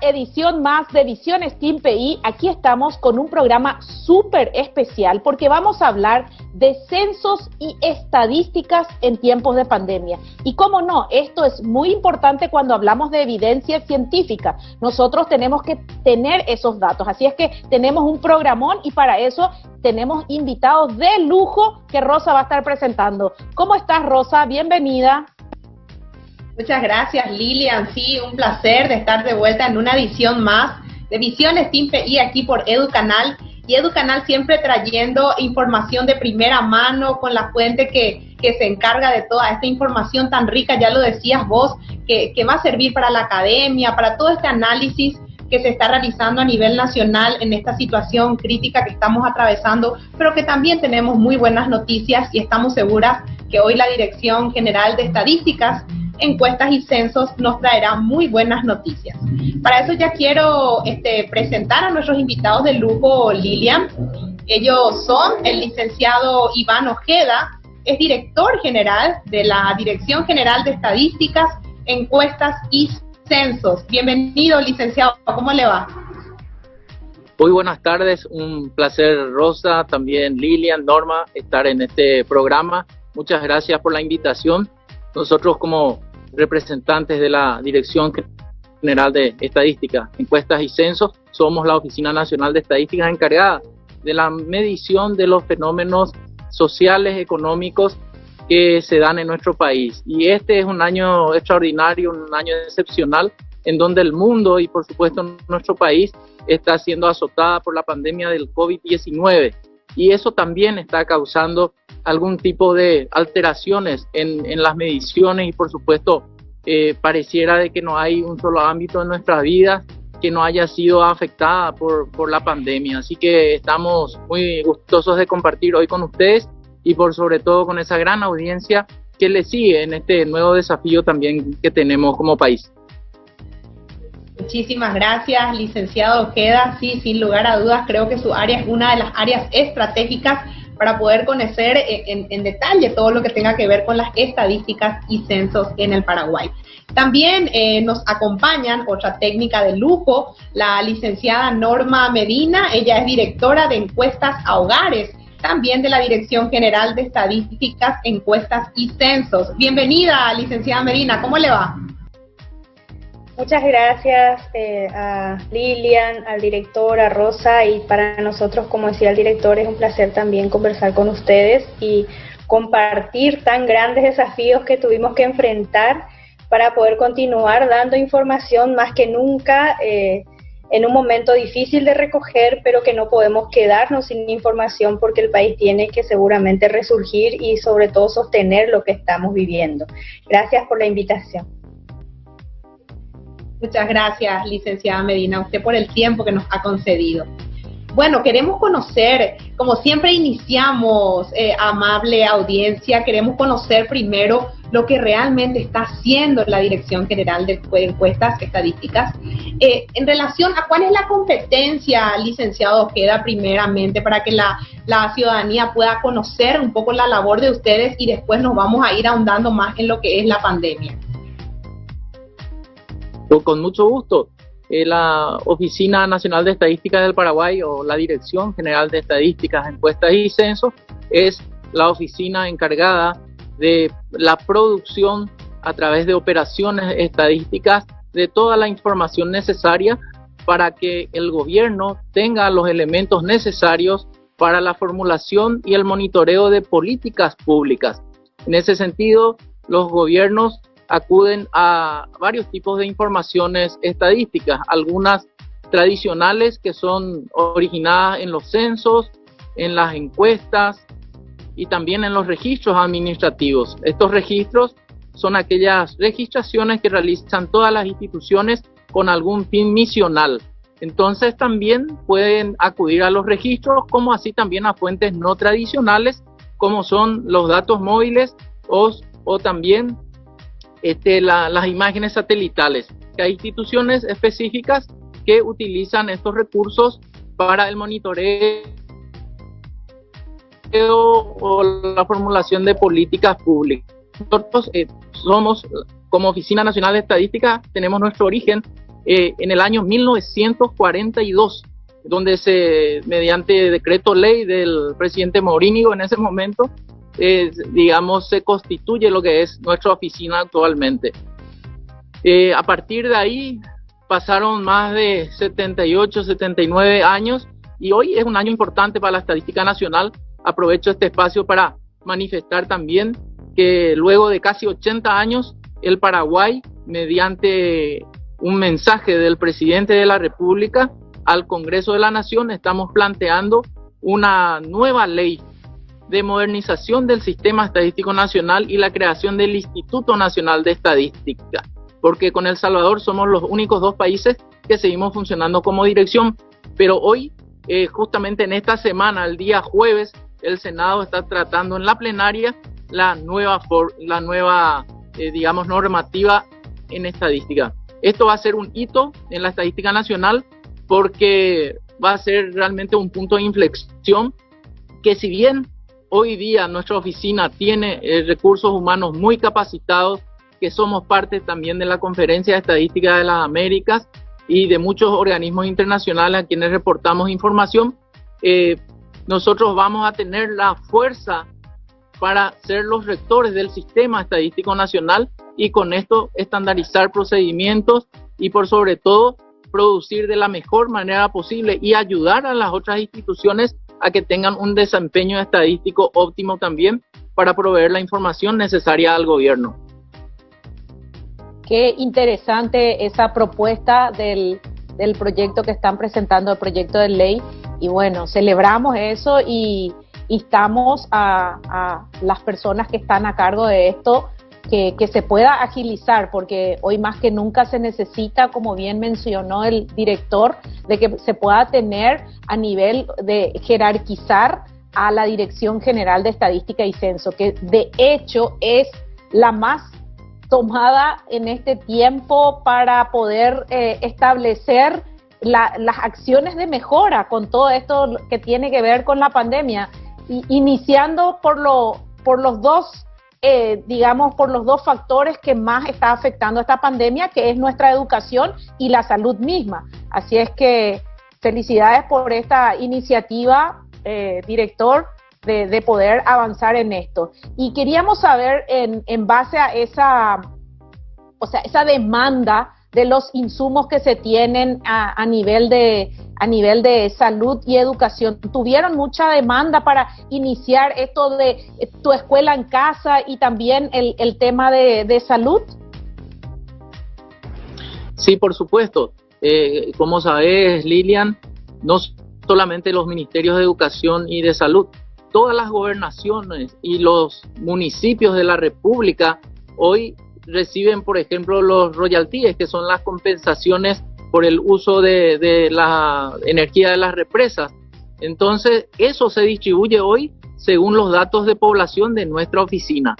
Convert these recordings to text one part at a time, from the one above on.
edición más de Visiones Team PI. Aquí estamos con un programa súper especial porque vamos a hablar de censos y estadísticas en tiempos de pandemia. Y cómo no, esto es muy importante cuando hablamos de evidencia científica. Nosotros tenemos que tener esos datos, así es que tenemos un programón y para eso tenemos invitados de lujo que Rosa va a estar presentando. ¿Cómo estás, Rosa? Bienvenida. Muchas gracias, Lilian. Sí, un placer de estar de vuelta en una edición más de Visiones Team PI aquí por EduCanal. Y EduCanal siempre trayendo información de primera mano con la fuente que se encarga de toda esta información tan rica, ya lo decías vos, que va a servir para la academia, para todo este análisis que se está realizando a nivel nacional en esta situación crítica que estamos atravesando, pero que también tenemos muy buenas noticias y estamos seguras que hoy la Dirección General de Estadísticas, Encuestas y Censos nos traerá muy buenas noticias. Para eso ya quiero presentar a nuestros invitados de lujo, Lilian. Ellos son el licenciado Iván Ojeda, es director general de la Dirección General de Estadísticas, Encuestas y Censos. Bienvenido, licenciado, ¿cómo le va? Muy buenas tardes, un placer, Rosa, también Lilian, Norma, estar en este programa. Muchas gracias por la invitación. Nosotros como representantes de la Dirección General de Estadística, Encuestas y Censos, somos la Oficina Nacional de Estadísticas encargada de la medición de los fenómenos sociales, económicos que se dan en nuestro país. Y este es un año extraordinario, un año excepcional, en donde el mundo y por supuesto nuestro país está siendo azotada por la pandemia del COVID-19. Y eso también está causando algún tipo de alteraciones en las mediciones y por supuesto pareciera de que no hay un solo ámbito en nuestra vida que no haya sido afectada por la pandemia. Así que estamos muy gustosos de compartir hoy con ustedes y por sobre todo con esa gran audiencia que le sigue en este nuevo desafío también que tenemos como país. Muchísimas gracias, licenciado Ojeda. Sí, sin lugar a dudas, creo que su área es una de las áreas estratégicas para poder conocer en detalle todo lo que tenga que ver con las estadísticas y censos en el Paraguay. También nos acompañan otra técnica de lujo, la licenciada Norma Medina. Ella es directora de Encuestas a Hogares, también de la Dirección General de Estadísticas, Encuestas y Censos. Bienvenida, licenciada Medina, ¿cómo le va? Muchas gracias a Lilian, al director, a Rosa, y para nosotros, como decía el director, es un placer también conversar con ustedes y compartir tan grandes desafíos que tuvimos que enfrentar para poder continuar dando información más que nunca en un momento difícil de recoger, pero que no podemos quedarnos sin información porque el país tiene que seguramente resurgir y sobre todo sostener lo que estamos viviendo. Gracias por la invitación. Muchas gracias, licenciada Medina, a usted por el tiempo que nos ha concedido. Bueno, queremos conocer, como siempre iniciamos, amable audiencia, queremos conocer primero lo que realmente está haciendo la Dirección General de Encuestas Estadísticas. En relación a cuál es la competencia, licenciado Ojeda, primeramente, para que la ciudadanía pueda conocer un poco la labor de ustedes y después nos vamos a ir ahondando más en lo que es la pandemia. Con mucho gusto. La Oficina Nacional de Estadísticas del Paraguay o la Dirección General de Estadísticas, Encuestas y Censos es la oficina encargada de la producción a través de operaciones estadísticas de toda la información necesaria para que el gobierno tenga los elementos necesarios para la formulación y el monitoreo de políticas públicas. En ese sentido, los gobiernos acuden a varios tipos de informaciones estadísticas, algunas tradicionales que son originadas en los censos, en las encuestas y también en los registros administrativos. Estos registros son aquellas registraciones que realizan todas las instituciones con algún fin misional. Entonces también pueden acudir a los registros, como así también a fuentes no tradicionales, como son los datos móviles o también las imágenes satelitales, que hay instituciones específicas que utilizan estos recursos para el monitoreo o la formulación de políticas públicas. Nosotros somos, como Oficina Nacional de Estadística, tenemos nuestro origen en el año 1942, donde mediante decreto ley del presidente Morínigo en ese momento, digamos, se constituye lo que es nuestra oficina actualmente. A partir de ahí pasaron más de 78, 79 años y hoy es un año importante para la estadística nacional. Aprovecho este espacio para manifestar también que luego de casi 80 años, el Paraguay, mediante un mensaje del presidente de la República al Congreso de la Nación, estamos planteando una nueva ley de modernización del Sistema Estadístico Nacional y la creación del Instituto Nacional de Estadística, porque con El Salvador somos los únicos dos países que seguimos funcionando como dirección, pero hoy, justamente en esta semana, el día jueves, el Senado está tratando en la plenaria la nueva digamos, normativa en estadística. Esto va a ser un hito en la estadística nacional porque va a ser realmente un punto de inflexión que, si bien hoy día nuestra oficina tiene recursos humanos muy capacitados, que somos parte también de la Conferencia de Estadística de las Américas y de muchos organismos internacionales a quienes reportamos información, nosotros vamos a tener la fuerza para ser los rectores del Sistema Estadístico Nacional y con esto estandarizar procedimientos y por sobre todo producir de la mejor manera posible y ayudar a las otras instituciones a que tengan un desempeño estadístico óptimo también para proveer la información necesaria al gobierno. Qué interesante esa propuesta del proyecto que están presentando, el proyecto de ley, y bueno, celebramos eso y instamos a las personas que están a cargo de esto que se pueda agilizar, porque hoy más que nunca se necesita, como bien mencionó el director, de que se pueda tener a nivel de jerarquizar a la Dirección General de Estadística y Censo, que de hecho es la más tomada en este tiempo para poder establecer las acciones de mejora con todo esto que tiene que ver con la pandemia, iniciando por los dos factores que más está afectando esta pandemia, que es nuestra educación y la salud misma. Así es que felicidades por esta iniciativa, director, de poder avanzar en esto. Y queríamos saber, en base a esa demanda de los insumos que se tienen a nivel de salud y educación, ¿tuvieron mucha demanda para iniciar esto de tu escuela en casa y también el tema de salud? Sí, por supuesto. Como sabes, Lilian, no solamente los ministerios de educación y de salud, todas las gobernaciones y los municipios de la República hoy reciben, por ejemplo, los royalties, que son las compensaciones por el uso de la energía de las represas. Entonces, eso se distribuye hoy según los datos de población de nuestra oficina.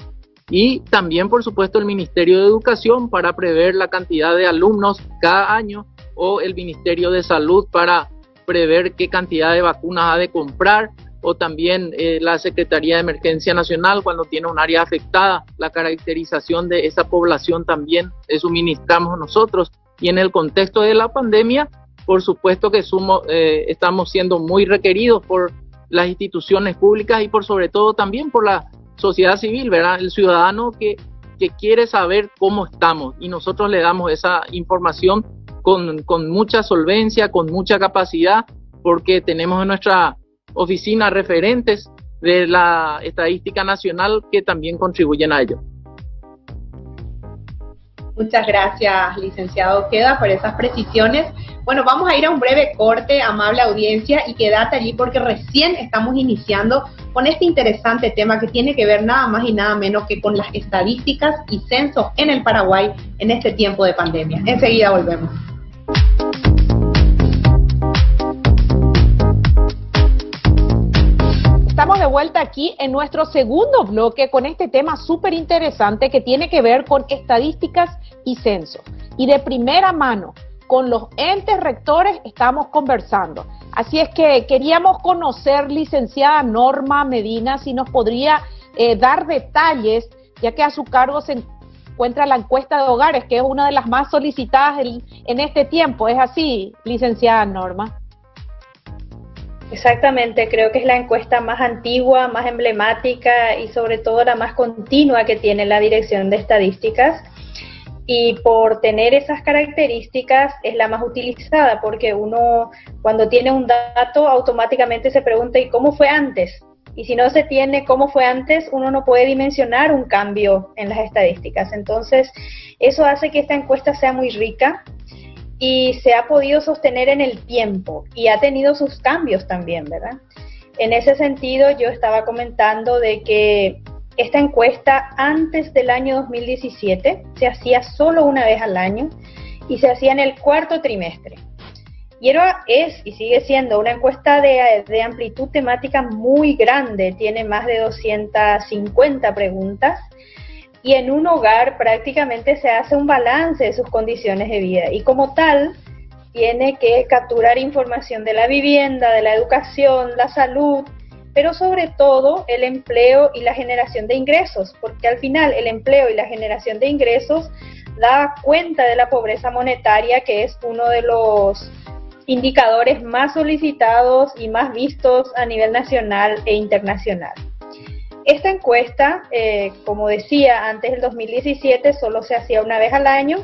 Y también, por supuesto, el Ministerio de Educación para prever la cantidad de alumnos cada año, o el Ministerio de Salud para prever qué cantidad de vacunas ha de comprar, o también la Secretaría de Emergencia Nacional cuando tiene un área afectada, la caracterización de esa población también suministramos nosotros. Y en el contexto de la pandemia, por supuesto que estamos siendo muy requeridos por las instituciones públicas y por sobre todo también por la sociedad civil, ¿verdad? El ciudadano que quiere saber cómo estamos, y nosotros le damos esa información con mucha solvencia, con mucha capacidad, porque tenemos en nuestra oficina referentes de la estadística nacional que también contribuyen a ello. Muchas gracias, licenciado Ojeda, por esas precisiones. Bueno, vamos a ir a un breve corte, amable audiencia, y quédate allí porque recién estamos iniciando con este interesante tema que tiene que ver nada más y nada menos que con las estadísticas y censos en el Paraguay en este tiempo de pandemia. Enseguida volvemos. Estamos de vuelta aquí en nuestro segundo bloque con este tema súper interesante que tiene que ver con estadísticas y censos. Y de primera mano, con los entes rectores estamos conversando. Así es que queríamos conocer, licenciada Norma Medina, si nos podría dar detalles, ya que a su cargo se encuentra la encuesta de hogares, que es una de las más solicitadas en este tiempo. ¿Es así, licenciada Norma? Exactamente, creo que es la encuesta más antigua, más emblemática y sobre todo la más continua que tiene la Dirección de Estadísticas. Y por tener esas características es la más utilizada, porque uno cuando tiene un dato automáticamente se pregunta ¿y cómo fue antes? Y si no se tiene cómo fue antes, uno no puede dimensionar un cambio en las estadísticas. Entonces, eso hace que esta encuesta sea muy rica y se ha podido sostener en el tiempo y ha tenido sus cambios también, ¿verdad? En ese sentido, yo estaba comentando de que esta encuesta antes del año 2017 se hacía solo una vez al año y se hacía en el cuarto trimestre. Y es y sigue siendo una encuesta de amplitud temática muy grande, tiene más de 250 preguntas y en un hogar prácticamente se hace un balance de sus condiciones de vida y como tal tiene que capturar información de la vivienda, de la educación, la salud, pero sobre todo el empleo y la generación de ingresos, porque al final el empleo y la generación de ingresos da cuenta de la pobreza monetaria, que es uno de los indicadores más solicitados y más vistos a nivel nacional e internacional. Esta encuesta, como decía, antes del 2017 solo se hacía una vez al año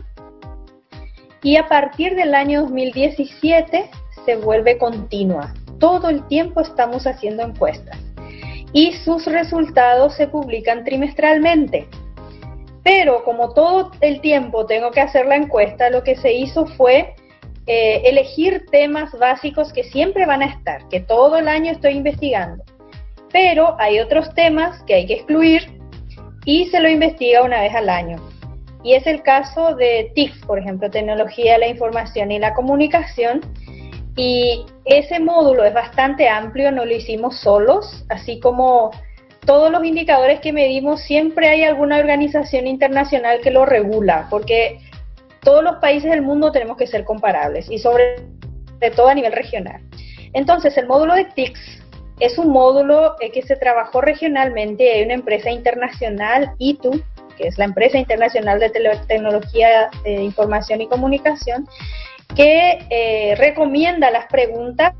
y a partir del año 2017 se vuelve continua. Todo el tiempo estamos haciendo encuestas y sus resultados se publican trimestralmente. Pero como todo el tiempo tengo que hacer la encuesta, lo que se hizo fue elegir temas básicos que siempre van a estar, que todo el año estoy investigando. Pero hay otros temas que hay que excluir y se lo investiga una vez al año. Y es el caso de TIC, por ejemplo, Tecnología de la Información y la Comunicación. Y ese módulo es bastante amplio, no lo hicimos solos, así como todos los indicadores que medimos, siempre hay alguna organización internacional que lo regula, porque todos los países del mundo tenemos que ser comparables y sobre todo a nivel regional. Entonces, el módulo de TICS es un módulo que se trabajó regionalmente. Hay una empresa internacional, ITU, que es la Empresa Internacional de Tecnología de Información y Comunicación, que recomienda las preguntas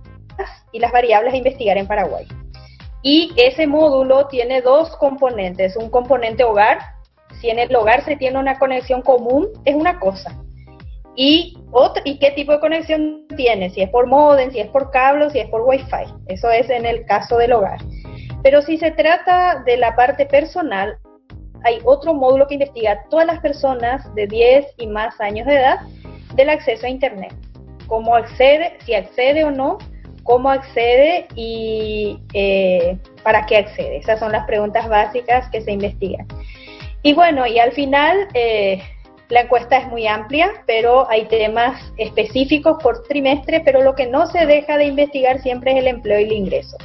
y las variables a investigar en Paraguay. Y ese módulo tiene dos componentes, un componente hogar. Si en el hogar se tiene una conexión común, es una cosa. ¿Y qué tipo de conexión tiene? Si es por módem, si es por cable, si es por Wi-Fi. Eso es en el caso del hogar. Pero si se trata de la parte personal, hay otro módulo que investiga a todas las personas de 10 y más años de edad del acceso a Internet. Cómo accede, si accede o no, cómo accede y para qué accede. Esas son las preguntas básicas que se investigan. Y bueno, y al final la encuesta es muy amplia, pero hay temas específicos por trimestre, pero lo que no se deja de investigar siempre es el empleo y el ingreso,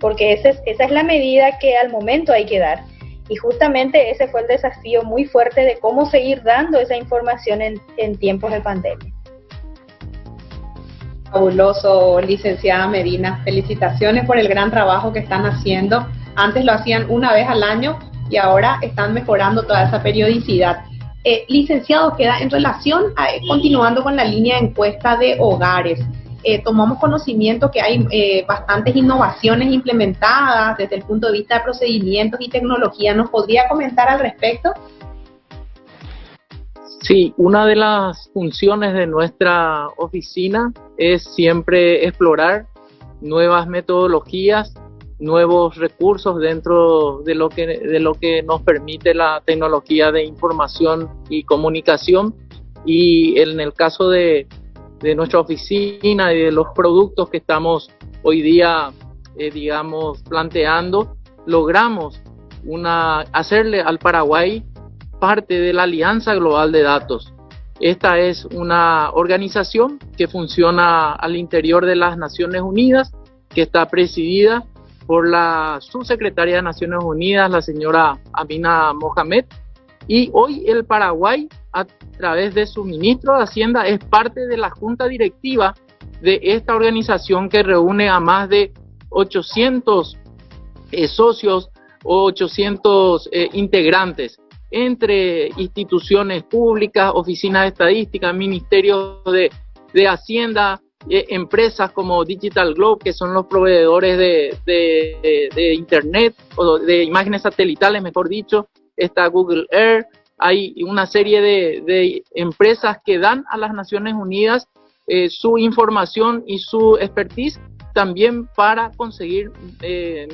porque esa es la medida que al momento hay que dar. Y justamente ese fue el desafío muy fuerte de cómo seguir dando esa información en tiempos de pandemia. Fabuloso, licenciada Medina. Felicitaciones por el gran trabajo que están haciendo. Antes lo hacían una vez al año y ahora están mejorando toda esa periodicidad. Licenciado, queda en relación, continuando con la línea de encuesta de hogares, tomamos conocimiento que hay bastantes innovaciones implementadas desde el punto de vista de procedimientos y tecnología. ¿Nos podría comentar al respecto? Sí, una de las funciones de nuestra oficina es siempre explorar nuevas metodologías, nuevos recursos dentro de lo que nos permite la tecnología de información y comunicación. Y en el caso de nuestra oficina y de los productos que estamos hoy día, planteando, logramos hacerle al Paraguay parte de la Alianza Global de Datos. Esta es una organización que funciona al interior de las Naciones Unidas, que está presidida por la subsecretaria de Naciones Unidas, la señora Amina Mohamed, y hoy el Paraguay, a través de su ministro de Hacienda, es parte de la junta directiva de esta organización que reúne a más de 800 socios o 800 integrantes. entre instituciones públicas, oficinas de estadística, ministerios de Hacienda, empresas como Digital Globe, que son los proveedores de Internet o de imágenes satelitales, mejor dicho. Está Google Earth. Hay una serie de empresas que dan a las Naciones Unidas su información y su expertise también para conseguir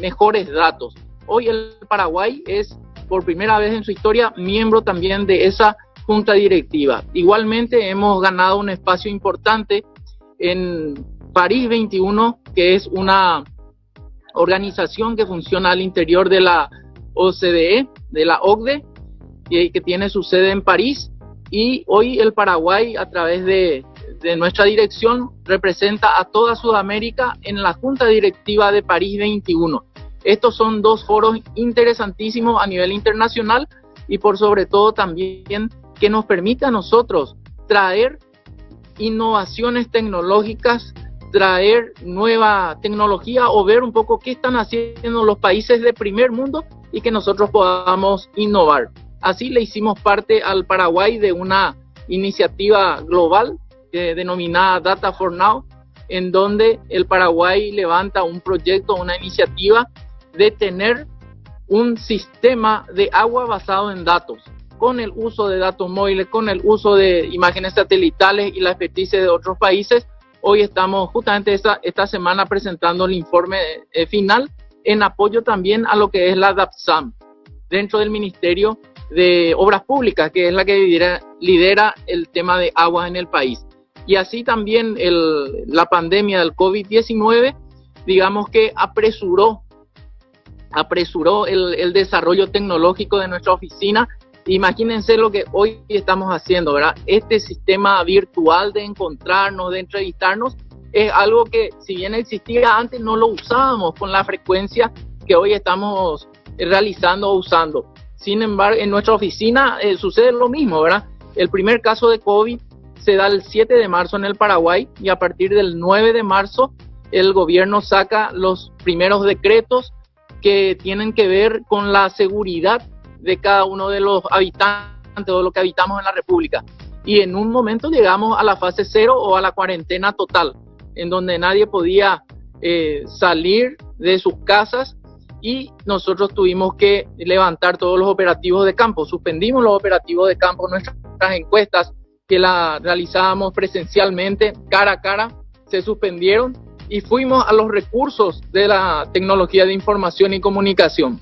mejores datos. Hoy el Paraguay es, por primera vez en su historia, miembro también de esa junta directiva. Igualmente hemos ganado un espacio importante en París 21, que es una organización que funciona al interior de la OCDE, de la OCDE, que tiene su sede en París, y hoy el Paraguay, a través de nuestra dirección, representa a toda Sudamérica en la Junta Directiva de París 21. Estos son dos foros interesantísimos a nivel internacional y por sobre todo también que nos permite a nosotros traer innovaciones tecnológicas, traer nueva tecnología o ver un poco qué están haciendo los países de primer mundo y que nosotros podamos innovar. Así le hicimos parte al Paraguay de una iniciativa global denominada Data for Now, en donde el Paraguay levanta un proyecto, una iniciativa de tener un sistema de agua basado en datos, con el uso de datos móviles, con el uso de imágenes satelitales y la expertise de otros países. Hoy estamos justamente esta semana presentando el informe final en apoyo también a lo que es la DAPSAM, dentro del Ministerio de Obras Públicas, que es la que lidera el tema de agua en el país. Y así también la pandemia del COVID-19, digamos que apresuró el desarrollo tecnológico de nuestra oficina. Imagínense lo que hoy estamos haciendo, ¿verdad? Este sistema virtual de encontrarnos, de entrevistarnos, es algo que, si bien existía antes, no lo usábamos con la frecuencia que hoy estamos realizando o usando. Sin embargo, en nuestra oficina sucede lo mismo, ¿verdad? El primer caso de COVID se da el 7 de marzo en el Paraguay y a partir del 9 de marzo el gobierno saca los primeros decretos que tienen que ver con la seguridad de cada uno de los habitantes o de los que habitamos en la República. Y en un momento llegamos a la fase 0 o a la cuarentena total, en donde nadie podía salir de sus casas y nosotros tuvimos que levantar todos los operativos de campo. Suspendimos los operativos de campo, nuestras encuestas que las realizábamos presencialmente, cara a cara, se suspendieron y fuimos a los recursos de la tecnología de información y comunicación,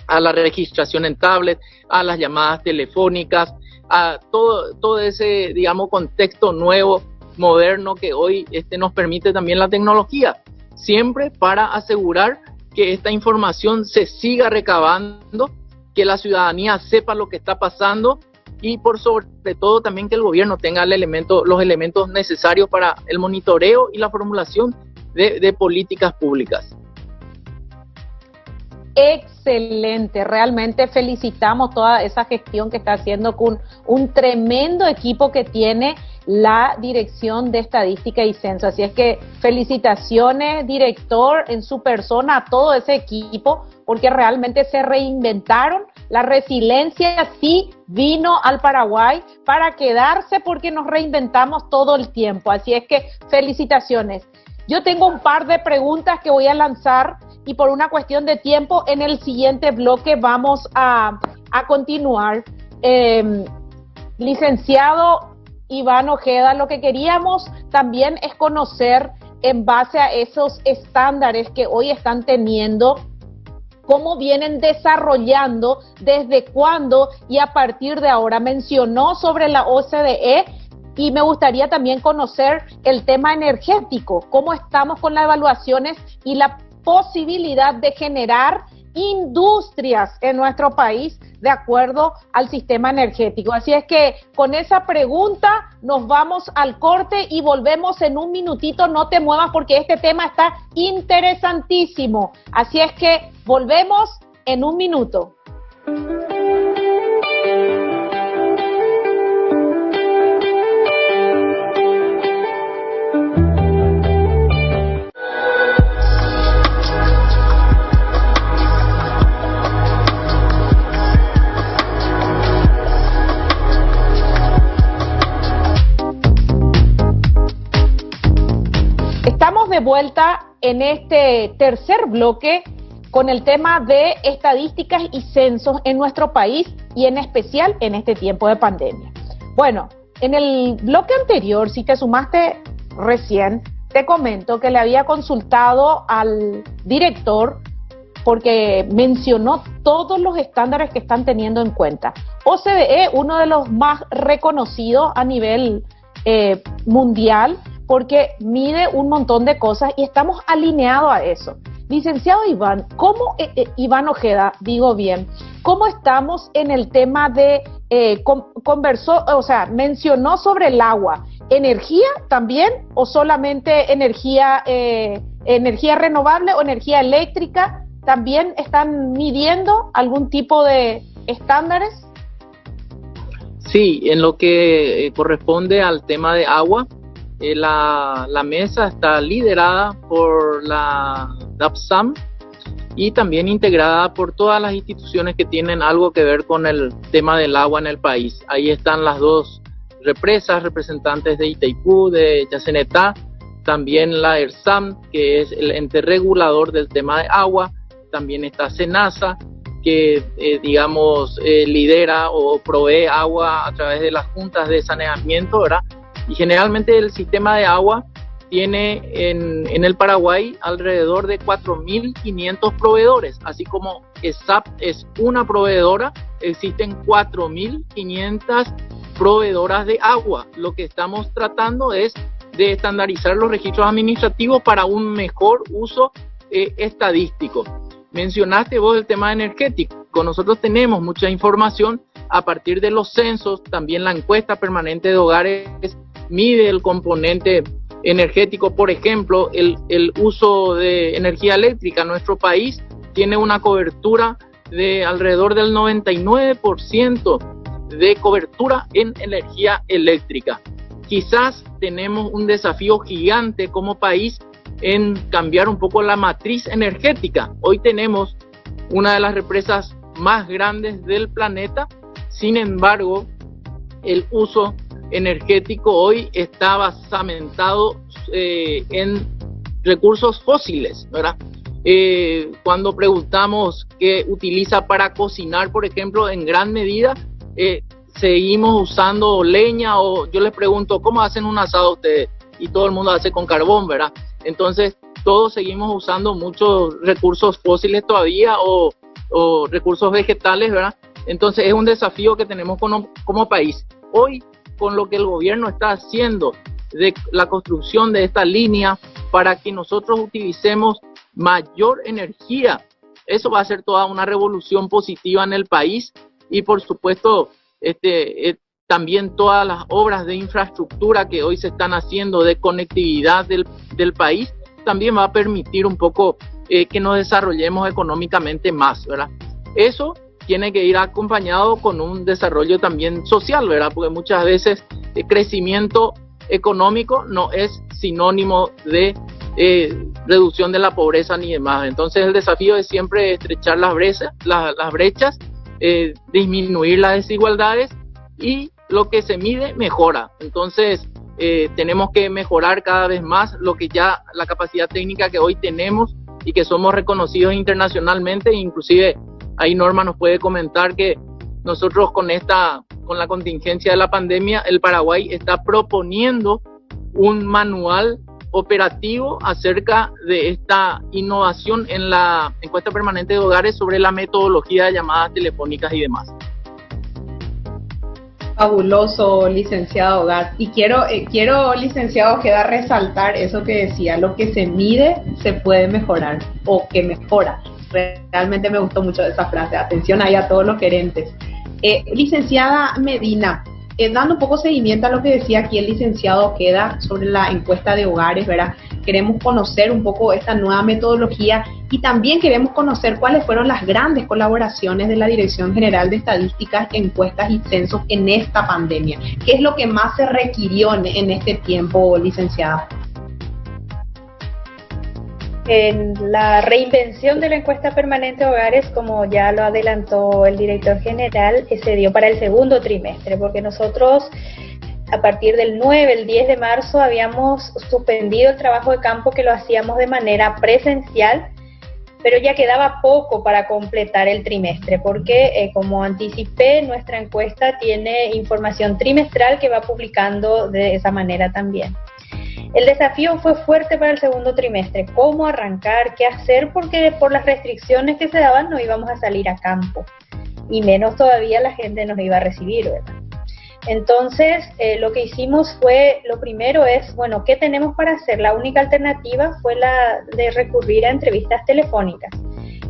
a la registración en tablet, a las llamadas telefónicas, a todo ese, digamos, contexto nuevo, moderno que hoy nos permite también la tecnología, siempre para asegurar que esta información se siga recabando, que la ciudadanía sepa lo que está pasando y por sobre todo también que el gobierno tenga los elementos necesarios para el monitoreo y la formulación de políticas públicas. Excelente, realmente felicitamos toda esa gestión que está haciendo con un tremendo equipo que tiene la Dirección de Estadística y Censo. Así es que felicitaciones, director, en su persona, a todo ese equipo, porque realmente se reinventaron. La resiliencia sí vino al Paraguay para quedarse porque nos reinventamos todo el tiempo. Así es que felicitaciones. Yo tengo un par de preguntas que voy a lanzar y por una cuestión de tiempo en el siguiente bloque vamos a continuar. Licenciado Iván Ojeda, lo que queríamos también es conocer, en base a esos estándares que hoy están teniendo, cómo vienen desarrollando, desde cuándo y a partir de ahora. Mencionó sobre la OCDE y me gustaría también conocer el tema energético, cómo estamos con las evaluaciones y la posibilidad de generar industrias en nuestro país de acuerdo al sistema energético. Así es que con esa pregunta nos vamos al corte y volvemos en un minutito. No te muevas porque este tema está interesantísimo. Así es que volvemos en un minuto. vuelta en este tercer bloque con el tema de estadísticas y censos en nuestro país y en especial en este tiempo de pandemia. Bueno, en el bloque anterior, si te sumaste recién, te comento que le había consultado al director porque mencionó todos los estándares que están teniendo en cuenta. OCDE, uno de los más reconocidos a nivel mundial, porque mide un montón de cosas y estamos alineados a eso. Licenciado Iván, Iván Ojeda, digo bien, ¿cómo estamos en el tema de, mencionó sobre el agua? ¿Energía también o solamente energía renovable o energía eléctrica? ¿También están midiendo algún tipo de estándares? Sí, en lo que corresponde al tema de agua, la mesa está liderada por la DAPSAM y también integrada por todas las instituciones que tienen algo que ver con el tema del agua en el país. Ahí están las dos represas, representantes de Itaipú, de Yacenetá, también la ERSAM, que es el ente regulador del tema de agua, también está SENASA, que lidera o provee agua a través de las juntas de saneamiento, ¿verdad? Y generalmente el sistema de agua tiene en el Paraguay alrededor de 4.500 proveedores, así como ESAP es una proveedora, existen 4.500 proveedoras de agua. Lo que estamos tratando es de estandarizar los registros administrativos para un mejor uso estadístico. Mencionaste vos el tema energético. Nosotros tenemos mucha información a partir de los censos, también la encuesta permanente de hogares mide el componente energético. Por ejemplo, el uso de energía eléctrica en nuestro país tiene una cobertura de alrededor del 99% de cobertura en energía eléctrica. Quizás tenemos un desafío gigante como país en cambiar un poco la matriz energética. Hoy tenemos una de las represas más grandes del planeta, sin embargo, el uso energético hoy está basamentado en recursos fósiles, ¿verdad? Cuando preguntamos qué utiliza para cocinar, por ejemplo, en gran medida, seguimos usando leña, o yo les pregunto, ¿cómo hacen un asado ustedes? Y todo el mundo hace con carbón, ¿verdad? Entonces, todos seguimos usando muchos recursos fósiles todavía o recursos vegetales, ¿verdad? Entonces, es un desafío que tenemos como país. Hoy, con lo que el gobierno está haciendo de la construcción de esta línea para que nosotros utilicemos mayor energía, eso va a ser toda una revolución positiva en el país y, por supuesto, también todas las obras de infraestructura que hoy se están haciendo de conectividad del país, también va a permitir un poco que nos desarrollemos económicamente más, ¿verdad? Eso tiene que ir acompañado con un desarrollo también social, ¿verdad? Porque muchas veces el crecimiento económico no es sinónimo de reducción de la pobreza ni demás. Entonces el desafío es siempre estrechar las brechas, disminuir las desigualdades y lo que se mide mejora. Entonces tenemos que mejorar cada vez más la capacidad técnica que hoy tenemos y que somos reconocidos internacionalmente. Inclusive ahí Norma nos puede comentar que nosotros con la contingencia de la pandemia, el Paraguay está proponiendo un manual operativo acerca de esta innovación en la encuesta permanente de hogares sobre la metodología de llamadas telefónicas y demás. Fabuloso, licenciado Gat. Y quiero, licenciado, queda resaltar eso que decía, lo que se mide se puede mejorar o que mejora. Realmente me gustó mucho esa frase. Atención ahí a todos los gerentes. Licenciada Medina, dando un poco seguimiento a lo que decía aquí el licenciado Ojeda sobre la encuesta de hogares, ¿verdad? Queremos conocer un poco esta nueva metodología y también queremos conocer cuáles fueron las grandes colaboraciones de la Dirección General de Estadísticas, Encuestas y Censos en esta pandemia. ¿Qué es lo que más se requirió en este tiempo, licenciada? En la reinvención de la encuesta permanente de hogares, como ya lo adelantó el director general, se dio para el segundo trimestre, porque nosotros a partir del 9, el 10 de marzo, habíamos suspendido el trabajo de campo que lo hacíamos de manera presencial, pero ya quedaba poco para completar el trimestre, porque como anticipé, nuestra encuesta tiene información trimestral que va publicando de esa manera también. El desafío fue fuerte para el segundo trimestre, cómo arrancar, qué hacer, porque por las restricciones que se daban no íbamos a salir a campo, y menos todavía la gente nos iba a recibir, ¿verdad? Entonces, lo que hicimos fue, lo primero es, bueno, ¿qué tenemos para hacer? La única alternativa fue la de recurrir a entrevistas telefónicas.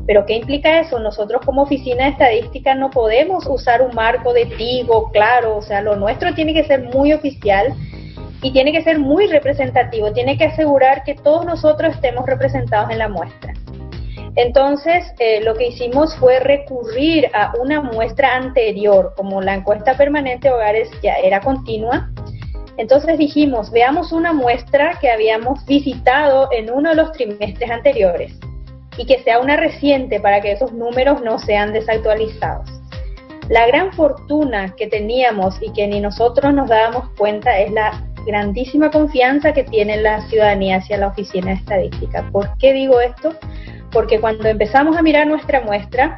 ¿Pero qué implica eso? Nosotros como oficina de estadística no podemos usar un marco de Tigo, claro, o sea, lo nuestro tiene que ser muy oficial y tiene que ser muy representativo, tiene que asegurar que todos nosotros estemos representados en la muestra. Entonces, lo que hicimos fue recurrir a una muestra anterior, como la encuesta permanente de hogares ya era continua. Entonces dijimos, veamos una muestra que habíamos visitado en uno de los trimestres anteriores y que sea una reciente para que esos números no sean desactualizados. La gran fortuna que teníamos y que ni nosotros nos dábamos cuenta es la grandísima confianza que tiene la ciudadanía hacia la Oficina de Estadística. ¿Por qué digo esto? Porque cuando empezamos a mirar nuestra muestra,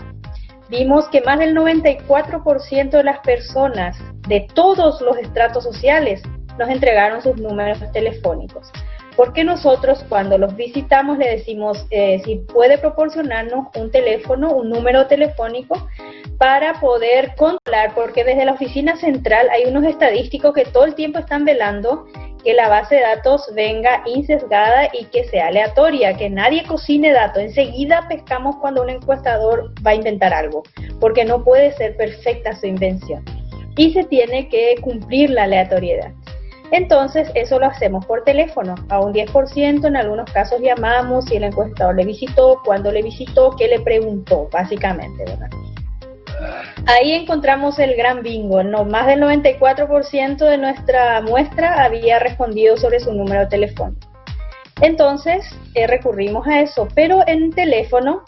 vimos que más del 94% de las personas de todos los estratos sociales nos entregaron sus números telefónicos. Porque nosotros cuando los visitamos le decimos si puede proporcionarnos un teléfono, un número telefónico para poder controlar, porque desde la oficina central hay unos estadísticos que todo el tiempo están velando que la base de datos venga insesgada y que sea aleatoria, que nadie cocine datos. Enseguida pescamos cuando un encuestador va a inventar algo, porque no puede ser perfecta su invención. Y se tiene que cumplir la aleatoriedad. Entonces, eso lo hacemos por teléfono, a un 10%, en algunos casos llamamos si el encuestador le visitó, cuándo le visitó, qué le preguntó, básicamente, ¿verdad? Ahí encontramos el gran bingo, no, más del 94% de nuestra muestra había respondido sobre su número telefónico. Entonces, recurrimos a eso, pero en teléfono,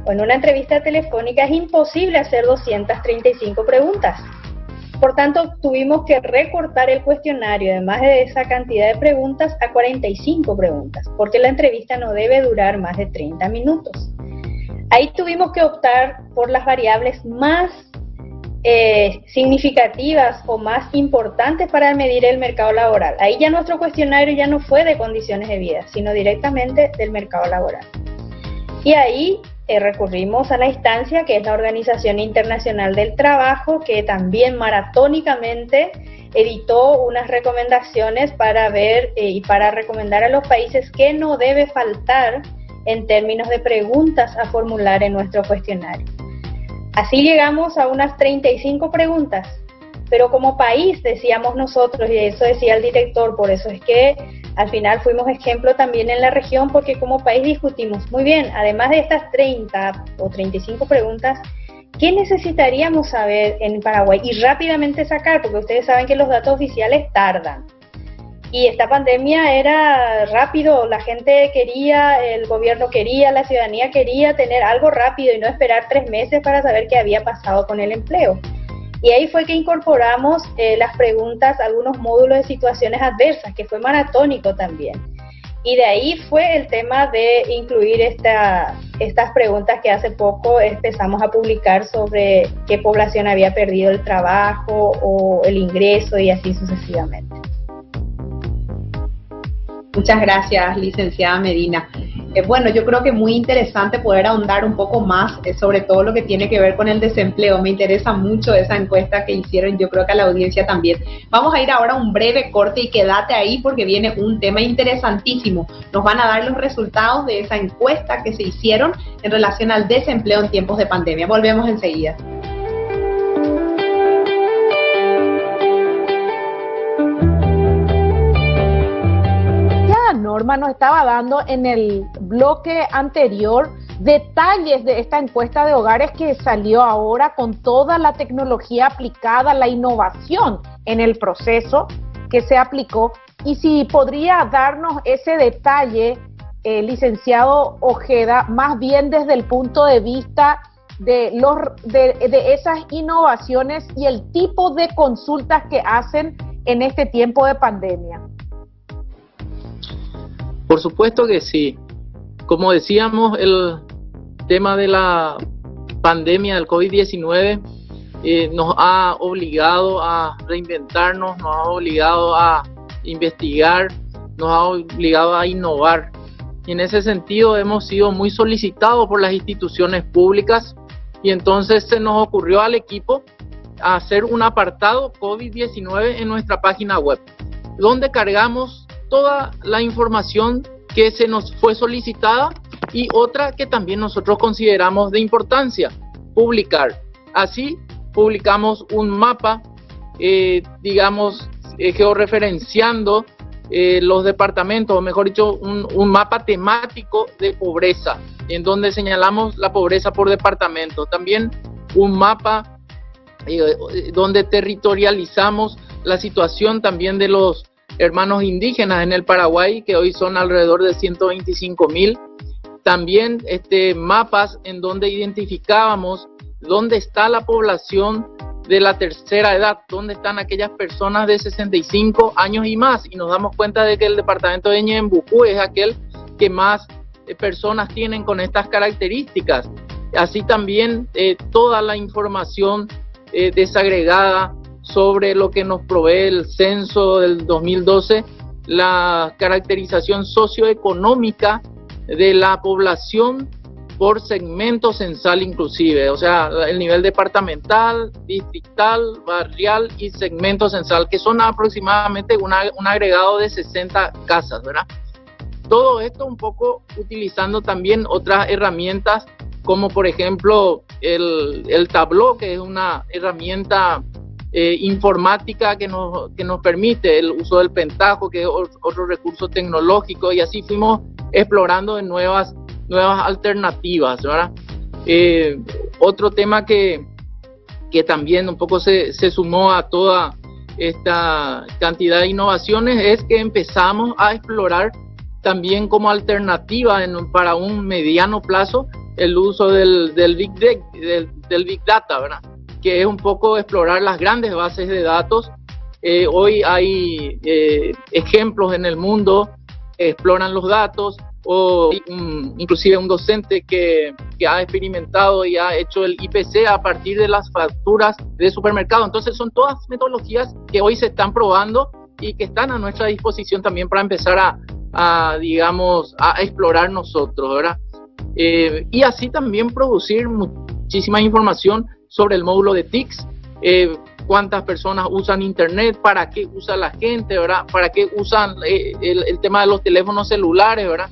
o en una entrevista telefónica, es imposible hacer 235 preguntas. Por tanto, tuvimos que recortar el cuestionario, además de esa cantidad de preguntas, a 45 preguntas, porque la entrevista no debe durar más de 30 minutos. Ahí tuvimos que optar por las variables más significativas o más importantes para medir el mercado laboral. Ahí ya nuestro cuestionario ya no fue de condiciones de vida, sino directamente del mercado laboral. Y ahí recurrimos a la instancia que es la Organización Internacional del Trabajo, que también maratónicamente editó unas recomendaciones para ver y para recomendar a los países qué no debe faltar en términos de preguntas a formular en nuestro cuestionario. Así llegamos a unas 35 preguntas, pero como país, decíamos nosotros, y eso decía el director, por eso es que al final fuimos ejemplo también en la región, porque como país discutimos, muy bien, además de estas 30 o 35 preguntas, ¿qué necesitaríamos saber en Paraguay? Y rápidamente sacar, porque ustedes saben que los datos oficiales tardan. Y esta pandemia era rápido, la gente quería, el gobierno quería, la ciudadanía quería tener algo rápido y no esperar 3 meses para saber qué había pasado con el empleo. Y ahí fue que incorporamos las preguntas, algunos módulos de situaciones adversas, que fue maratónico también. Y de ahí fue el tema de incluir estas preguntas que hace poco empezamos a publicar sobre qué población había perdido el trabajo o el ingreso y así sucesivamente. Muchas gracias, licenciada Medina. Bueno, yo creo que muy interesante poder ahondar un poco más sobre todo lo que tiene que ver con el desempleo. Me interesa mucho esa encuesta que hicieron, yo creo que a la audiencia también. Vamos a ir ahora a un breve corte y quédate ahí porque viene un tema interesantísimo. Nos van a dar los resultados de esa encuesta que se hicieron en relación al desempleo en tiempos de pandemia. Volvemos enseguida. Norma nos estaba dando en el bloque anterior detalles de esta encuesta de hogares que salió ahora con toda la tecnología aplicada, la innovación en el proceso que se aplicó. Y si podría darnos ese detalle, licenciado Ojeda, más bien desde el punto de vista de esas innovaciones y el tipo de consultas que hacen en este tiempo de pandemia? Por supuesto que sí. Como decíamos, el tema de la pandemia del COVID-19 nos ha obligado a reinventarnos, nos ha obligado a investigar, nos ha obligado a innovar. Y en ese sentido hemos sido muy solicitados por las instituciones públicas y entonces se nos ocurrió al equipo hacer un apartado COVID-19 en nuestra página web, donde cargamos toda la información que se nos fue solicitada y otra que también nosotros consideramos de importancia publicar. Así publicamos un mapa, georreferenciando los departamentos, o mejor dicho, un mapa temático de pobreza, en donde señalamos la pobreza por departamento. También un mapa donde territorializamos la situación también de los hermanos indígenas en el Paraguay, que hoy son alrededor de 125,000. También mapas en donde identificábamos dónde está la población de la tercera edad, dónde están aquellas personas de 65 años y más, y nos damos cuenta de que el departamento de Ñembucú es aquel que más personas tienen con estas características. Así también toda la información desagregada sobre lo que nos provee el censo del 2012, la caracterización socioeconómica de la población por segmento censal inclusive, o sea, el nivel departamental, distrital, barrial y segmento censal, que son aproximadamente un agregado de 60 casas, ¿verdad? Todo esto un poco utilizando también otras herramientas, como por ejemplo el Tableau, que es una herramienta informática que nos permite el uso del Pentaho, que es otro recurso tecnológico, y así fuimos explorando en nuevas alternativas, ¿verdad? Otro tema que también un poco se sumó a toda esta cantidad de innovaciones es que empezamos a explorar también como alternativa para un mediano plazo el uso del Big Data, ¿verdad? Que es un poco explorar las grandes bases de datos. Hoy hay ejemplos en el mundo que exploran los datos, o inclusive un docente que ha experimentado y ha hecho el IPC a partir de las facturas de supermercado. Entonces son todas metodologías que hoy se están probando y que están a nuestra disposición también para empezar a explorar nosotros, ¿verdad? Y así también producir muchísima información sobre el módulo de TICS, cuántas personas usan internet, para qué usa la gente, ¿verdad? Para qué usan el tema de los teléfonos celulares, ¿verdad?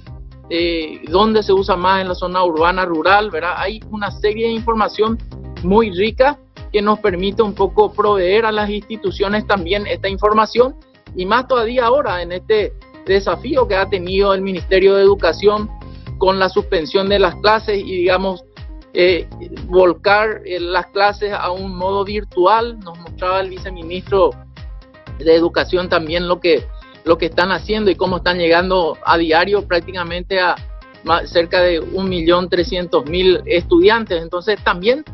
Dónde se usa más en la zona urbana, rural, ¿verdad? Hay una serie de información muy rica que nos permite un poco proveer a las instituciones también esta información, y más todavía ahora en este desafío que ha tenido el Ministerio de Educación con la suspensión de las clases y volcar las clases a un modo virtual. Nos mostraba el viceministro de Educación también lo que están haciendo y cómo están llegando a diario prácticamente a cerca de 1.300.000 estudiantes. Entonces también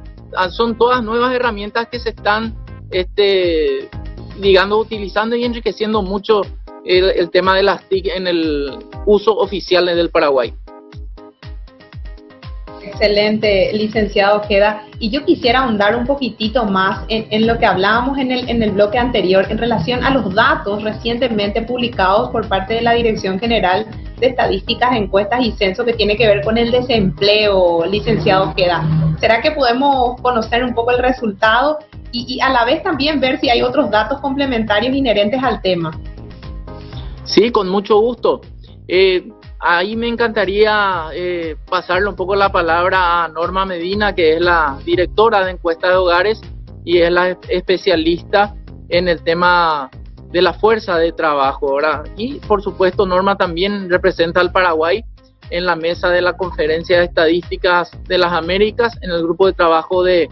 son todas nuevas herramientas que se están utilizando y enriqueciendo mucho el tema de las TIC en el uso oficial del Paraguay. Excelente, licenciado Ojeda. Y yo quisiera ahondar un poquitito más en lo que hablábamos en el bloque anterior en relación a los datos recientemente publicados por parte de la Dirección General de Estadísticas, Encuestas y Censo, que tiene que ver con el desempleo, licenciado Ojeda. ¿Será que podemos conocer un poco el resultado y a la vez también ver si hay otros datos complementarios inherentes al tema? Sí, con mucho gusto. Ahí me encantaría pasarle un poco la palabra a Norma Medina, que es la directora de encuestas de hogares y es la especialista en el tema de la fuerza de trabajo, ¿verdad? Y por supuesto Norma también representa al Paraguay en la mesa de la Conferencia de Estadísticas de las Américas, en el grupo de trabajo de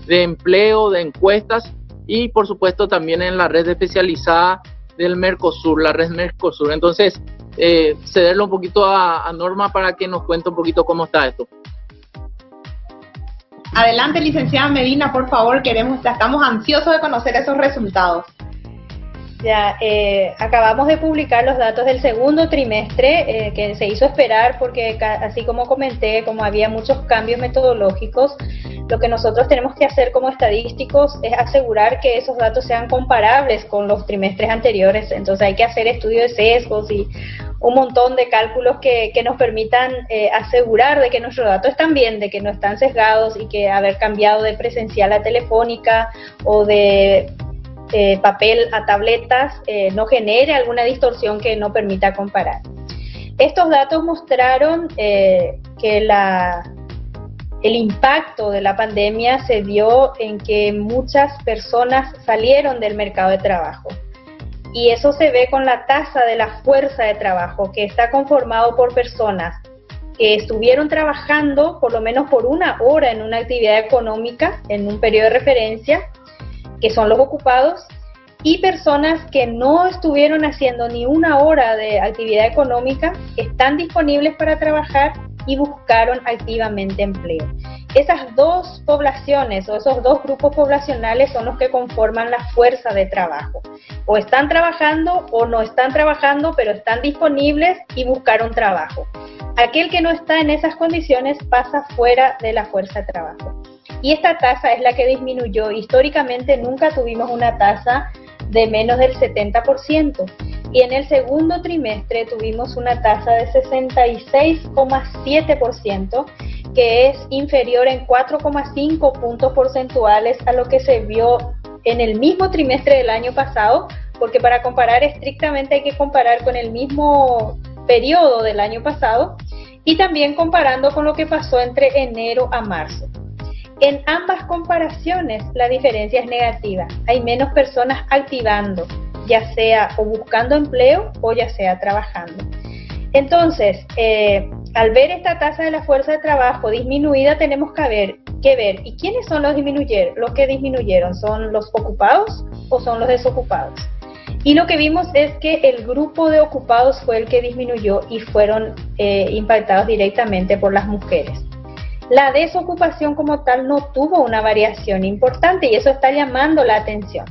empleo, de encuestas, y por supuesto también en la red especializada del Mercosur, la red Mercosur. Entonces, cederle un poquito a Norma para que nos cuente un poquito cómo está esto. Adelante, licenciada Medina, por favor, estamos ansiosos de conocer esos resultados. Ya, acabamos de publicar los datos del segundo trimestre, que se hizo esperar porque, así como comenté, como había muchos cambios metodológicos, lo que nosotros tenemos que hacer como estadísticos es asegurar que esos datos sean comparables con los trimestres anteriores. Entonces hay que hacer estudios de sesgos y un montón de cálculos que nos permitan asegurar de que nuestros datos están bien, de que no están sesgados y que haber cambiado de presencial a telefónica o de papel a tabletas no genere alguna distorsión que no permita comparar. Estos datos mostraron que el impacto de la pandemia se dio en que muchas personas salieron del mercado de trabajo. Y eso se ve con la tasa de la fuerza de trabajo, que está conformado por personas que estuvieron trabajando por lo menos por una hora en una actividad económica, en un periodo de referencia, que son los ocupados, y personas que no estuvieron haciendo ni una hora de actividad económica, están disponibles para trabajar y buscaron activamente empleo. Esas dos poblaciones o esos dos grupos poblacionales son los que conforman la fuerza de trabajo. O están trabajando o no están trabajando, pero están disponibles y buscaron trabajo. Aquel que no está en esas condiciones pasa fuera de la fuerza de trabajo. Y esta tasa es la que disminuyó. Históricamente nunca tuvimos una tasa de menos del 70%. Y en el segundo trimestre tuvimos una tasa de 66,7%, que es inferior en 4,5 puntos porcentuales a lo que se vio en el mismo trimestre del año pasado, porque para comparar estrictamente hay que comparar con el mismo periodo del año pasado y también comparando con lo que pasó entre enero a marzo. En ambas comparaciones la diferencia es negativa, hay menos personas activando, ya sea o buscando empleo o ya sea trabajando. Entonces, al ver esta tasa de la fuerza de trabajo disminuida, tenemos que ver, ¿y quiénes son los que disminuyeron? ¿Son los ocupados o son los desocupados? Y lo que vimos es que el grupo de ocupados fue el que disminuyó y fueron impactados directamente por las mujeres. La desocupación como tal no tuvo una variación importante y eso está llamando la atención.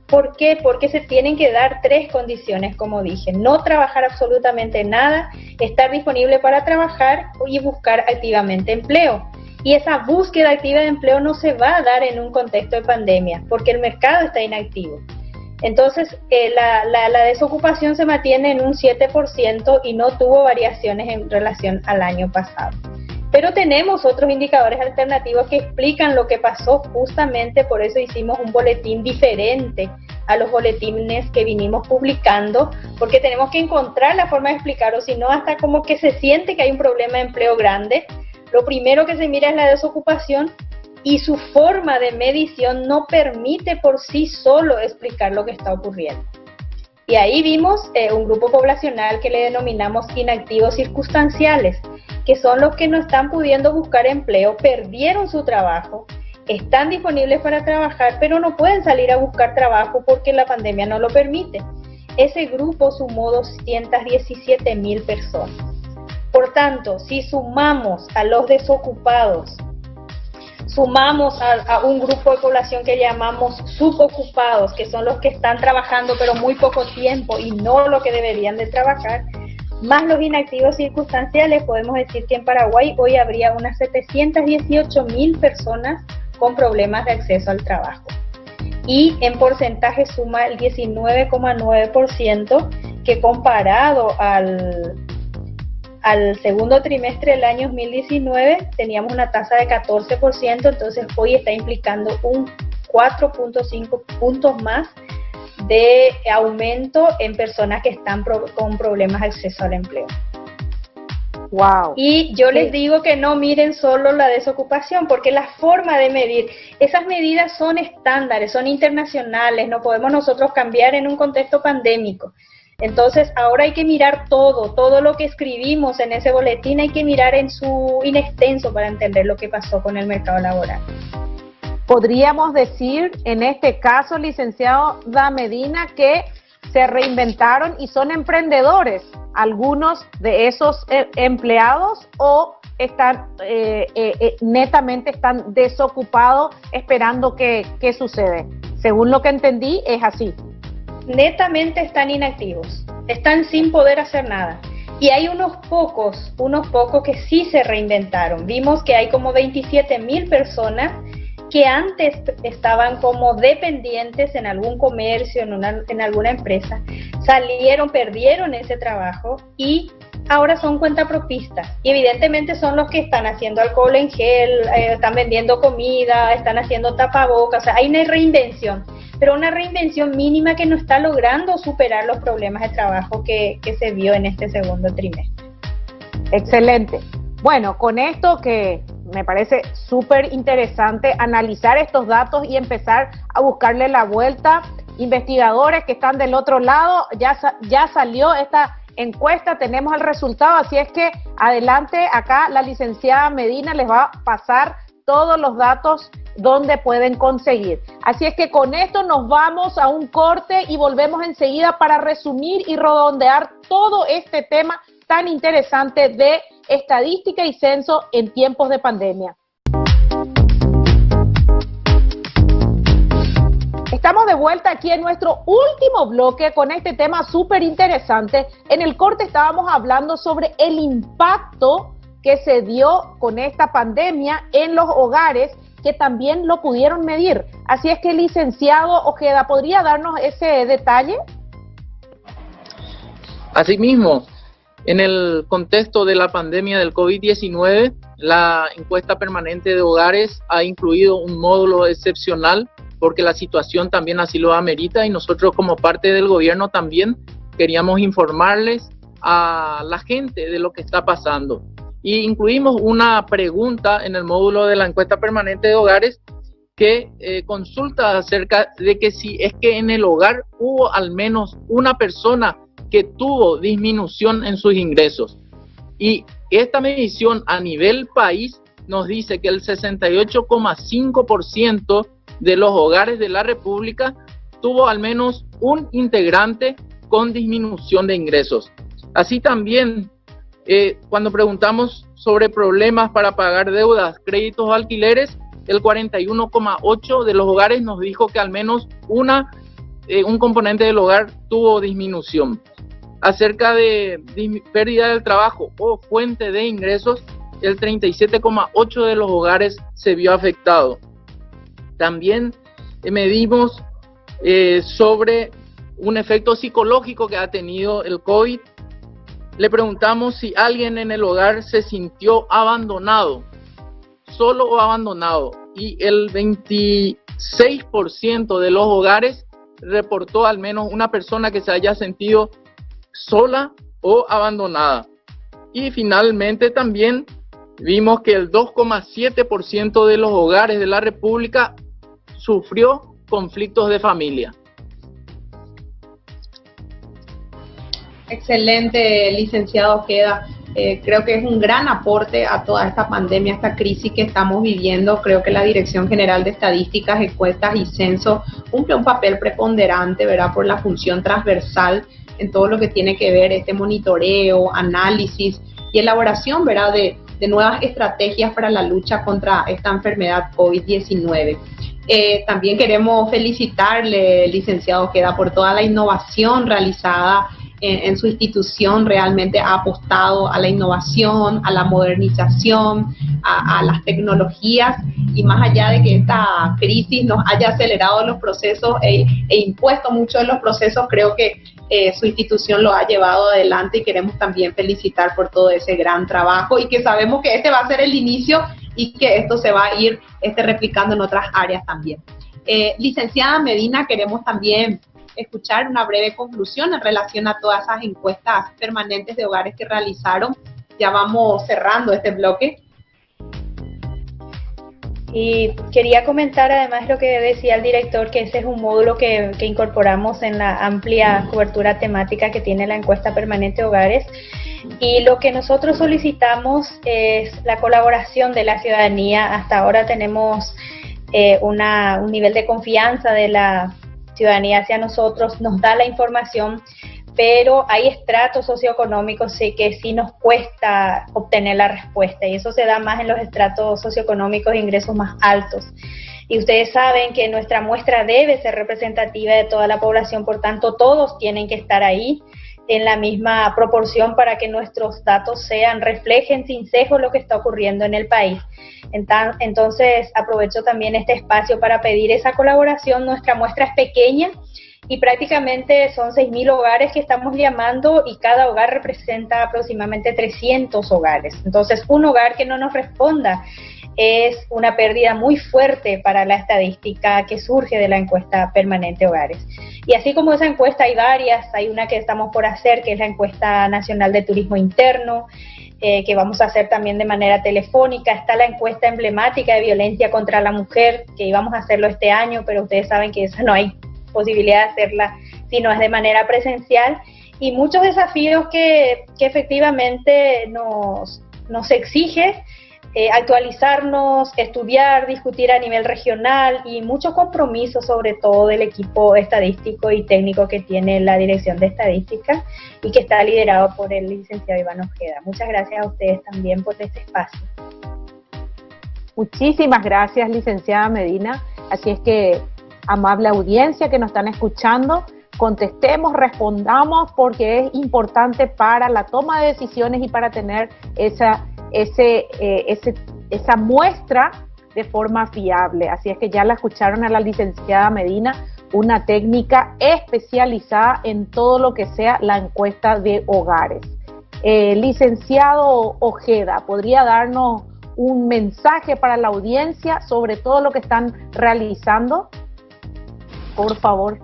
¿Por qué? Porque se tienen que dar tres condiciones, como dije: no trabajar absolutamente nada, estar disponible para trabajar y buscar activamente empleo. Y esa búsqueda activa de empleo no se va a dar en un contexto de pandemia, porque el mercado está inactivo. Entonces, la desocupación se mantiene en un 7% y no tuvo variaciones en relación al año pasado. Pero tenemos otros indicadores alternativos que explican lo que pasó, justamente por eso hicimos un boletín diferente a los boletines que vinimos publicando, porque tenemos que encontrar la forma de explicarlo, si no hasta como que se siente que hay un problema de empleo grande. Lo primero que se mira es la desocupación y su forma de medición no permite por sí solo explicar lo que está ocurriendo. Y ahí vimos un grupo poblacional que le denominamos inactivos circunstanciales, que son los que no están pudiendo buscar empleo, perdieron su trabajo, están disponibles para trabajar, pero no pueden salir a buscar trabajo porque la pandemia no lo permite. Ese grupo sumó 217,000 personas. Por tanto, si sumamos a los desocupados, sumamos a un grupo de población que llamamos subocupados, que son los que están trabajando pero muy poco tiempo y no lo que deberían de trabajar, más los inactivos circunstanciales, podemos decir que en Paraguay hoy habría unas 718,000 personas con problemas de acceso al trabajo. Y en porcentaje suma el 19,9%, que comparado al segundo trimestre del año 2019 teníamos una tasa de 14%, entonces hoy está implicando un 4,5 puntos más de aumento en personas que están con problemas de acceso al empleo. Wow. Y yo les digo que no miren solo la desocupación, porque la forma de medir, esas medidas son estándares, son internacionales, no podemos nosotros cambiar en un contexto pandémico. Entonces ahora hay que mirar todo lo que escribimos en ese boletín hay que mirar en su extenso para entender lo que pasó con el mercado laboral. Podríamos decir, en este caso, licenciado Da Medina, que se reinventaron y son emprendedores algunos de esos empleados, o están netamente están desocupados esperando qué sucede. Según lo que entendí, es así. netamente están inactivos, están sin poder hacer nada. Y hay unos pocos que sí se reinventaron. Vimos que hay como 27.000 personas que antes estaban como dependientes en algún comercio, en alguna empresa, salieron, perdieron ese trabajo y ahora son cuentapropistas. Y evidentemente son los que están haciendo alcohol en gel, están vendiendo comida, están haciendo tapabocas. O sea, hay una reinvención, pero una reinvención mínima que no está logrando superar los problemas de trabajo que se vio en este segundo trimestre. Excelente. Bueno, con esto que me parece súper interesante analizar estos datos y empezar a buscarle la vuelta. Investigadores que están del otro lado, ya salió esta encuesta, tenemos el resultado, así es que adelante, acá la licenciada Medina les va a pasar todos los datos donde pueden conseguir. Así es que con esto nos vamos a un corte y volvemos enseguida para resumir y redondear todo este tema tan interesante de estadística y censo en tiempos de pandemia. Estamos de vuelta aquí en nuestro último bloque con este tema súper interesante. En el corte estábamos hablando sobre el impacto que se dio con esta pandemia en los hogares, que también lo pudieron medir. Así es que, licenciado Ojeda, ¿podría darnos ese detalle? Asimismo, en el contexto de la pandemia del COVID-19, la encuesta permanente de hogares ha incluido un módulo excepcional porque la situación también así lo amerita y nosotros como parte del gobierno también queríamos informarles a la gente de lo que está pasando. Y incluimos una pregunta en el módulo de la encuesta permanente de hogares que consulta acerca de que si es que en el hogar hubo al menos una persona que tuvo disminución en sus ingresos. Y esta medición a nivel país nos dice que el 68,5% de los hogares de la República tuvo al menos un integrante con disminución de ingresos. Así también, cuando preguntamos sobre problemas para pagar deudas, créditos o alquileres, el 41,8% de los hogares nos dijo que al menos un componente del hogar tuvo disminución. Acerca de pérdida del trabajo o fuente de ingresos, el 37,8% de los hogares se vio afectado. También medimos sobre un efecto psicológico que ha tenido el COVID. Le preguntamos si alguien en el hogar se sintió abandonado, solo o abandonado, y el 26% de los hogares reportó al menos una persona que se haya sentido sola o abandonada. Y finalmente también vimos que el 2,7% de los hogares de la República sufrió conflictos de familia. Excelente, licenciado Ojeda. Creo que es un gran aporte a toda esta pandemia, esta crisis que estamos viviendo. Creo que la Dirección General de Estadísticas, Encuestas y Censo cumple un papel preponderante, ¿verdad?, por la función transversal en todo lo que tiene que ver este monitoreo, análisis y elaboración, ¿verdad?, de nuevas estrategias para la lucha contra esta enfermedad COVID-19. También queremos felicitarle, licenciado Ojeda, por toda la innovación realizada en su institución. Realmente ha apostado a la innovación, a la modernización, a las tecnologías, y más allá de que esta crisis nos haya acelerado los procesos e impuesto muchos de los procesos, creo que su institución lo ha llevado adelante y queremos también felicitar por todo ese gran trabajo, y que sabemos que este va a ser el inicio y que esto se va a ir replicando en otras áreas también. Licenciada Medina, queremos también escuchar una breve conclusión en relación a todas esas encuestas permanentes de hogares que realizaron. Ya vamos cerrando este bloque. Y quería comentar además lo que decía el director, que ese es un módulo que incorporamos en la amplia cobertura temática que tiene la encuesta permanente de hogares. Y lo que nosotros solicitamos es la colaboración de la ciudadanía. Hasta ahora tenemos un nivel de confianza de la ciudadanía hacia nosotros, nos da la información, pero hay estratos socioeconómicos que sí nos cuesta obtener la respuesta, y eso se da más en los estratos socioeconómicos de ingresos más altos. Y ustedes saben que nuestra muestra debe ser representativa de toda la población, por tanto todos tienen que estar ahí en la misma proporción para que nuestros datos reflejen sin sesgo lo que está ocurriendo en el país. Entonces aprovecho también este espacio para pedir esa colaboración. Nuestra muestra es pequeña y prácticamente son 6.000 hogares que estamos llamando y cada hogar representa aproximadamente 300 hogares. Entonces un hogar que no nos responda es una pérdida muy fuerte para la estadística que surge de la encuesta permanente hogares. Y así como esa encuesta hay varias, hay una que estamos por hacer, que es la encuesta nacional de turismo interno, que vamos a hacer también de manera telefónica. Está la encuesta emblemática de violencia contra la mujer, que íbamos a hacerlo este año, pero ustedes saben que esa no hay posibilidad de hacerla si no es de manera presencial. Y muchos desafíos que efectivamente nos exige actualizarnos, estudiar, discutir a nivel regional y mucho compromiso sobre todo del equipo estadístico y técnico que tiene la Dirección de Estadística y que está liderado por el licenciado Iván Ojeda. Muchas gracias a ustedes también por este espacio. Muchísimas gracias, licenciada Medina. Así es que, amable audiencia que nos están escuchando, contestemos, respondamos, porque es importante para la toma de decisiones y para tener esa muestra de forma fiable. Así es que ya la escucharon a la licenciada Medina, una técnica especializada en todo lo que sea la encuesta de hogares. Licenciado Ojeda, ¿podría darnos un mensaje para la audiencia sobre todo lo que están realizando? Por favor.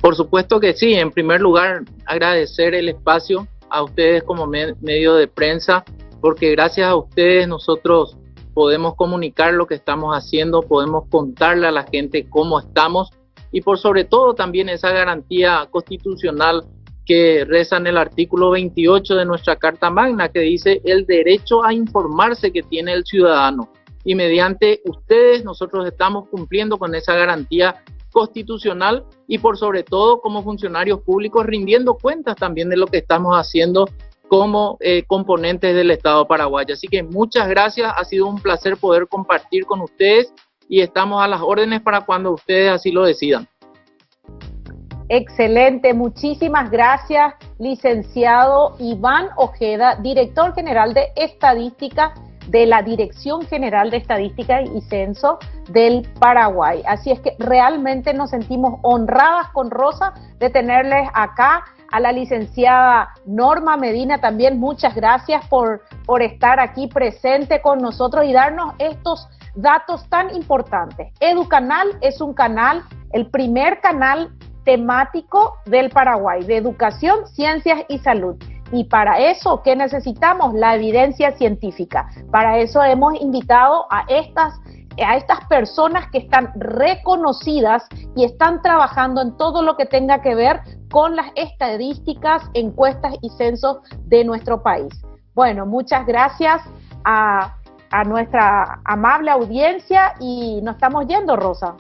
Por supuesto que sí. En primer lugar, agradecer el espacio a ustedes como medio de prensa, porque gracias a ustedes nosotros podemos comunicar lo que estamos haciendo, podemos contarle a la gente cómo estamos y por sobre todo también esa garantía constitucional que reza en el artículo 28 de nuestra Carta Magna, que dice el derecho a informarse que tiene el ciudadano. Y mediante ustedes nosotros estamos cumpliendo con esa garantía constitucional y por sobre todo como funcionarios públicos rindiendo cuentas también de lo que estamos haciendo como componentes del Estado paraguayo. Así que muchas gracias, ha sido un placer poder compartir con ustedes y estamos a las órdenes para cuando ustedes así lo decidan. Excelente, muchísimas gracias, licenciado Iván Ojeda, director general de Estadística de la Dirección General de Estadística y Censo del Paraguay. Así es que realmente nos sentimos honradas con Rosa de tenerles acá. A la licenciada Norma Medina también muchas gracias por estar aquí presente con nosotros y darnos estos datos tan importantes. Educanal es un canal, el primer canal temático del Paraguay, de educación, ciencias y salud. Y para eso, ¿qué necesitamos? La evidencia científica. Para eso hemos invitado a estas personas que están reconocidas y están trabajando en todo lo que tenga que ver con las estadísticas, encuestas y censos de nuestro país. Bueno, muchas gracias a nuestra amable audiencia y nos estamos yendo, Rosa.